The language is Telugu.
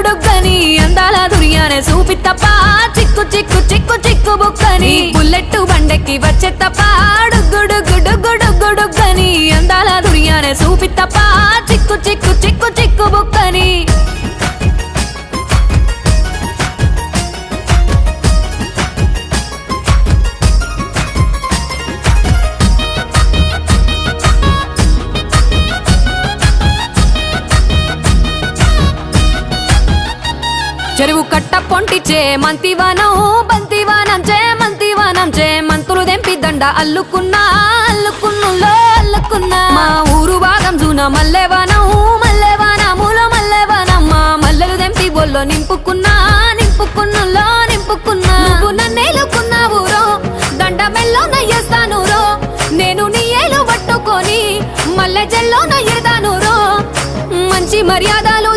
డుగ్గని అందాల దుర్యానే చూపి తప్ప చిక్కు చిక్కు చిక్కు చిక్కు బుక్కని బుల్లెట్టు బండెక్కి వచ్చే తప్ప డుగ్గుడుగ్గుడుగ్గుడుగ్గుడుగ్గని అందాల దుర్యానే చూపి తప్ప చిక్కు చిక్కు చిక్కు చిక్కు బుక్కని చెరువు కట్ట పొంటిచే మంతివానం బంతివానం చే మంతులు దెంపి దండ అల్లుకున్నా అల్లుకున్నులో అల్లుకున్నా మా ఊరు భాగం జూన మల్లెవానములో మల్లెవానమ్మ మల్లెలు దెంపి బొల్లో నింపుకున్నా నింపుకున్నులో నింపుకున్నా నువ్వు నన్నేలుకున్నావు రో దండ మెల్లో నయ్యేస్తాను రో నేను నీ ఏలు పట్టుకొని మల్లె జల్లో నయ్యేదాను రో మంచి మర్యాదలు